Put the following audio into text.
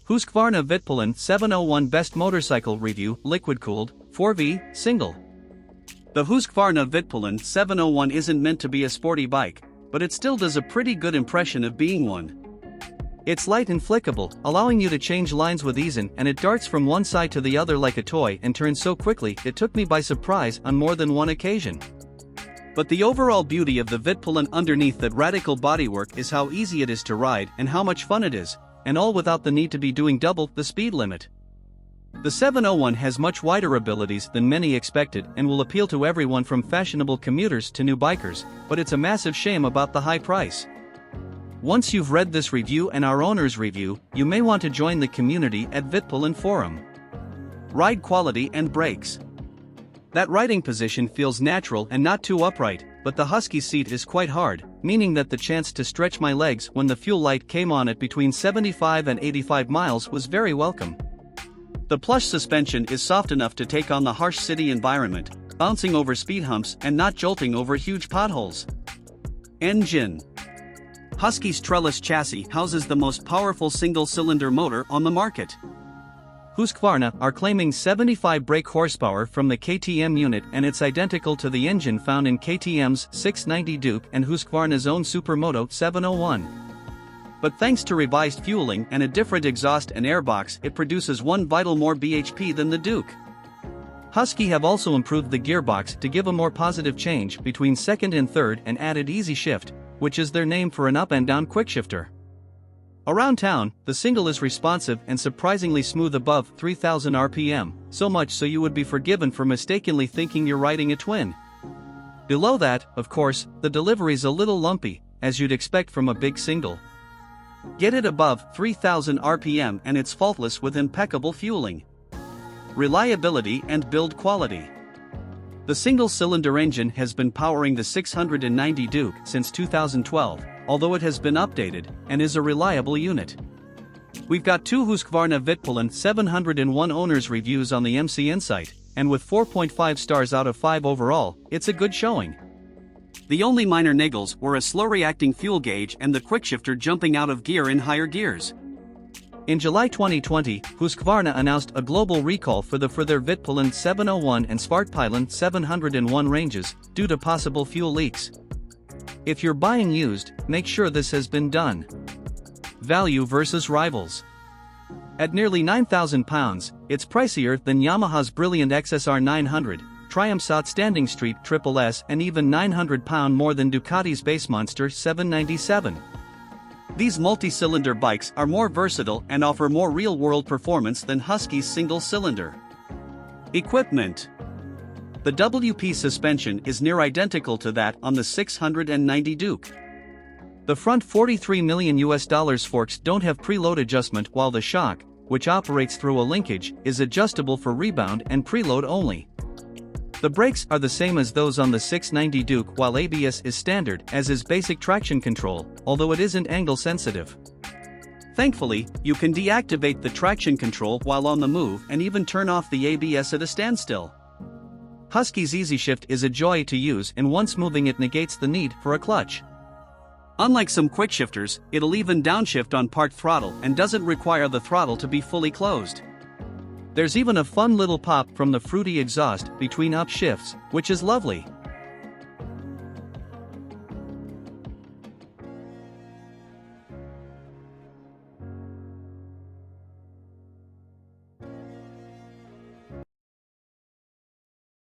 HUSQVARNA VITPILEN 701 Best Motorcycle Review, Liquid-Cooled, 4V, Single. The HUSQVARNA VITPILEN 701 isn't meant to be a sporty bike, but it still does a pretty good impression of being one. It's light and flickable, allowing you to change lines with ease, and it darts from one side to the other like a toy and turns so quickly it took me by surprise on more than one occasion. But the overall beauty of the VITPILEN underneath that radical bodywork is how easy it is to ride and how much fun it is, and all without the need to be doing double the speed limit. The 701 has much wider abilities than many expected and will appeal to everyone from fashionable commuters to new bikers, but it's a massive shame about the high price. Once you've read this review and our owner's review, you may want to join the community at VITPILEN Forum. Ride quality and brakes. That riding position feels natural and not too upright, but the Husky seat is quite hard, meaning that the chance to stretch my legs when the fuel light came on at between 75 and 85 miles was very welcome. The plush suspension is soft enough to take on the harsh city environment, bouncing over speed humps and not jolting over huge potholes. Engine. Husky's trellis chassis houses the most powerful single-cylinder motor on the market. HUSQVARNA are claiming 75 brake horsepower from the KTM unit, and it's identical to the engine found in KTM's 690 Duke and HUSQVARNA's own Supermoto 701. But thanks to revised fueling and a different exhaust and airbox, it produces one vital more bhp than the Duke. Husky have also improved the gearbox to give a more positive change between second and third and added Easy Shift, which is their name for an up and down quickshifter. Around town, the single is responsive and surprisingly smooth above 3,000 RPM, so much so you would be forgiven for mistakenly thinking you're riding a twin. Below that, of course, the delivery's a little lumpy, as you'd expect from a big single. Get it above 3,000 RPM and it's faultless with impeccable fueling. Reliability and build quality. The single-cylinder engine has been powering the 690 Duke since 2012, although it has been updated, and is a reliable unit. We've got two HUSQVARNA VITPILEN 701 owners' reviews on the MC Insight, and with 4.5 stars out of 5 overall, it's a good showing. The only minor niggles were a slow-reacting fuel gauge and the quickshifter jumping out of gear in higher gears. In July 2020, HUSQVARNA announced a global recall for their VITPILEN 701 and four-piston 701 ranges, due to possible fuel leaks. If you're buying used, make sure this has been done. Value versus rivals. At nearly £9,000, it's pricier than Yamaha's brilliant XSR 900, Triumph's outstanding Street Triple S, and even £900 more than Ducati's base monster 797. These multi-cylinder bikes are more versatile and offer more real-world performance than Husky's single-cylinder. Equipment. The WP suspension is near identical to that on the 690 Duke. The front $43 million forks don't have preload adjustment, while the shock, which operates through a linkage, is adjustable for rebound and preload only. The brakes are the same as those on the 690 Duke, while ABS is standard, as is basic traction control, although it isn't angle sensitive. Thankfully, you can deactivate the traction control while on the move and even turn off the ABS at a standstill. Husky's Easy Shift is a joy to use, and once moving it negates the need for a clutch. Unlike some quickshifters, it'll even downshift on part throttle and doesn't require the throttle to be fully closed. There's even a fun little pop from the fruity exhaust between upshifts, which is lovely.